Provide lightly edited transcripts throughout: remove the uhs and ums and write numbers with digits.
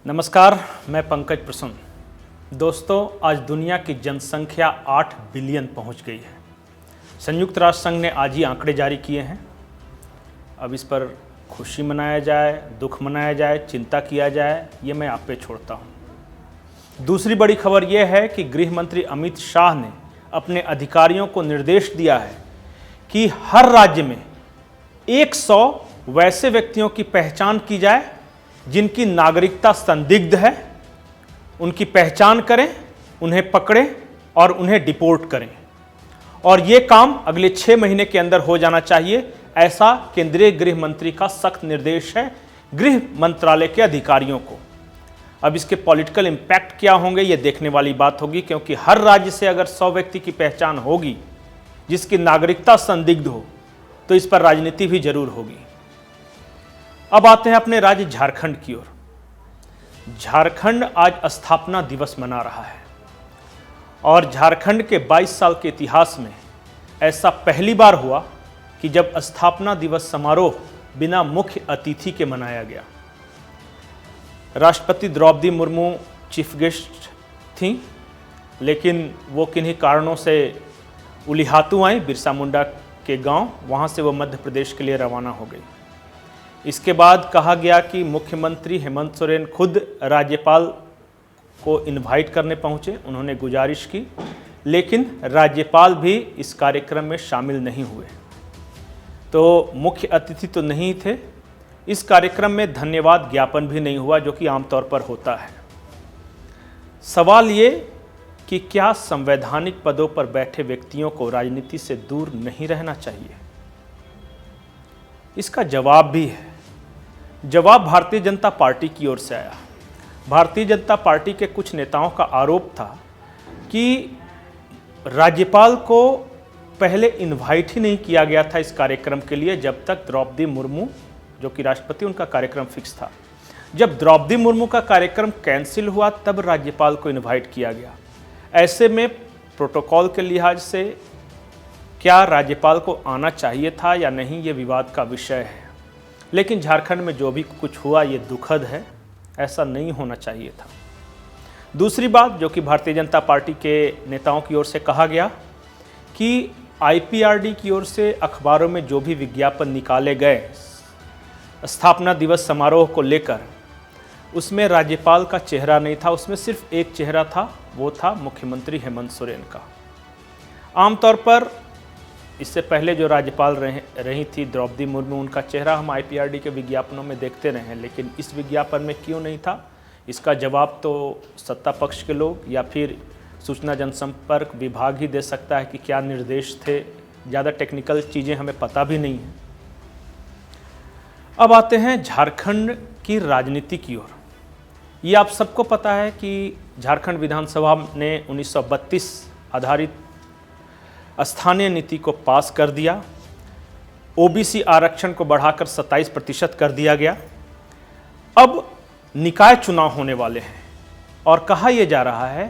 नमस्कार, मैं पंकज प्रसन्न। दोस्तों, आज दुनिया की जनसंख्या 8 बिलियन पहुंच गई है। संयुक्त राष्ट्र संघ ने आज ही आंकड़े जारी किए हैं। अब इस पर खुशी मनाया जाए, दुख मनाया जाए, चिंता किया जाए, ये मैं आप पे छोड़ता हूं। दूसरी बड़ी खबर यह है कि गृह मंत्री अमित शाह ने अपने अधिकारियों को निर्देश दिया है कि हर राज्य में 100 वैसे व्यक्तियों की पहचान की जाए जिनकी नागरिकता संदिग्ध है। उनकी पहचान करें, उन्हें पकड़ें और उन्हें डिपोर्ट करें। और ये काम अगले 6 महीने के अंदर हो जाना चाहिए, ऐसा केंद्रीय गृह मंत्री का सख्त निर्देश है गृह मंत्रालय के अधिकारियों को। अब इसके पॉलिटिकल इंपैक्ट क्या होंगे, ये देखने वाली बात होगी, क्योंकि हर राज्य से अगर 100 व्यक्ति की पहचान होगी जिसकी नागरिकता संदिग्ध हो तो इस पर राजनीति भी जरूर होगी। अब आते हैं अपने राज्य झारखंड की ओर। झारखंड आज स्थापना दिवस मना रहा है और झारखंड के 22 साल के इतिहास में ऐसा पहली बार हुआ कि जब स्थापना दिवस समारोह बिना मुख्य अतिथि के मनाया गया। राष्ट्रपति द्रौपदी मुर्मू चीफ गेस्ट थीं, लेकिन वो किन्हीं कारणों से उलिहातू आई बिरसा मुंडा के गांव, वहां से वो मध्य प्रदेश के लिए रवाना हो गई। इसके बाद कहा गया कि मुख्यमंत्री हेमंत सोरेन खुद राज्यपाल को इनवाइट करने पहुंचे। उन्होंने गुजारिश की, लेकिन राज्यपाल भी इस कार्यक्रम में शामिल नहीं हुए। तो मुख्य अतिथि तो नहीं थे। इस कार्यक्रम में धन्यवाद ज्ञापन भी नहीं हुआ, जो कि आमतौर पर होता है। सवाल ये कि क्या संवैधानिक पदों पर बैठे व्यक्तियों को राजनीति से दूर नहीं रहना चाहिए? इसका जवाब भी है। जवाब भारतीय जनता पार्टी की ओर से आया। भारतीय जनता पार्टी के कुछ नेताओं का आरोप था कि राज्यपाल को पहले इनवाइट ही नहीं किया गया था इस कार्यक्रम के लिए, जब तक द्रौपदी मुर्मू, जो कि राष्ट्रपति, उनका कार्यक्रम फिक्स था। जब द्रौपदी मुर्मू का कार्यक्रम कैंसिल हुआ तब राज्यपाल को इनवाइट किया गया। ऐसे में प्रोटोकॉल के लिहाज से क्या राज्यपाल को आना चाहिए था या नहीं, ये विवाद का विषय है। लेकिन झारखंड में जो भी कुछ हुआ ये दुखद है, ऐसा नहीं होना चाहिए था। दूसरी बात जो कि भारतीय जनता पार्टी के नेताओं की ओर से कहा गया कि आईपीआरडी की ओर से अखबारों में जो भी विज्ञापन निकाले गए स्थापना दिवस समारोह को लेकर, उसमें राज्यपाल का चेहरा नहीं था। उसमें सिर्फ एक चेहरा था, वो था मुख्यमंत्री हेमंत सोरेन का। आमतौर पर इससे पहले जो राज्यपाल रही थी द्रौपदी मुर्मू, उनका चेहरा हम आईपीआरडी के विज्ञापनों में देखते रहे हैं, लेकिन इस विज्ञापन में क्यों नहीं था, इसका जवाब तो सत्ता पक्ष के लोग या फिर सूचना जनसंपर्क विभाग ही दे सकता है कि क्या निर्देश थे। ज़्यादा टेक्निकल चीज़ें हमें पता भी नहीं है। अब आते हैं झारखंड की राजनीति की ओर। ये आप सबको पता है कि झारखंड विधानसभा ने 1932 आधारित स्थानीय नीति को पास कर दिया। ओबीसी आरक्षण को बढ़ाकर 27% कर दिया गया। अब निकाय चुनाव होने वाले हैं और कहा यह जा रहा है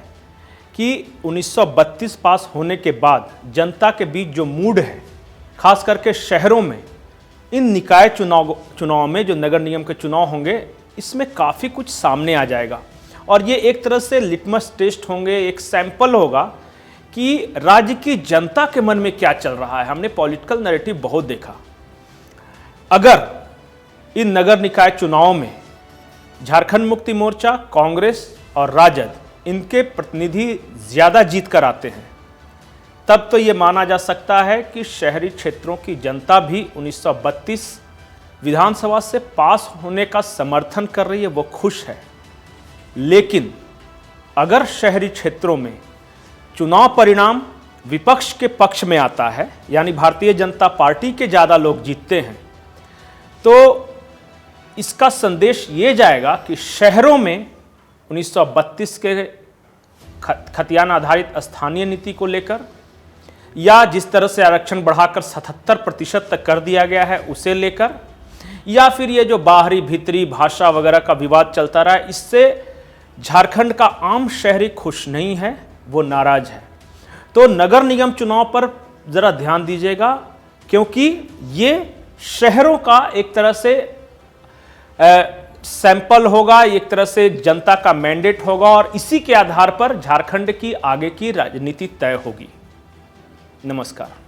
कि 1932 पास होने के बाद जनता के बीच जो मूड है, खास करके शहरों में, इन निकाय चुनाव में जो नगर निगम के चुनाव होंगे, इसमें काफ़ी कुछ सामने आ जाएगा। और ये एक तरह से लिटमस टेस्ट होंगे, एक सैंपल होगा कि राज्य की जनता के मन में क्या चल रहा है। हमने पॉलिटिकल नैरेटिव बहुत देखा। अगर इन नगर निकाय चुनाव में झारखंड मुक्ति मोर्चा, कांग्रेस और राजद, इनके प्रतिनिधि ज्यादा जीत कर आते हैं, तब तो ये माना जा सकता है कि शहरी क्षेत्रों की जनता भी 1932 विधानसभा से पास होने का समर्थन कर रही है, वो खुश है। लेकिन अगर शहरी क्षेत्रों में चुनाव परिणाम विपक्ष के पक्ष में आता है, यानी भारतीय जनता पार्टी के ज़्यादा लोग जीतते हैं, तो इसका संदेश ये जाएगा कि शहरों में 1932 के खतियान आधारित स्थानीय नीति को लेकर, या जिस तरह से आरक्षण बढ़ाकर 77% तक कर दिया गया है उसे लेकर, या फिर ये जो बाहरी भीतरी भाषा वगैरह का विवाद चलता रहा है, इससे झारखंड का आम शहरी खुश नहीं है, वो नाराज है। तो नगर निगम चुनाव पर जरा ध्यान दीजिएगा, क्योंकि ये शहरों का एक तरह से सैंपल होगा, एक तरह से जनता का मैंडेट होगा और इसी के आधार पर झारखंड की आगे की राजनीति तय होगी। नमस्कार।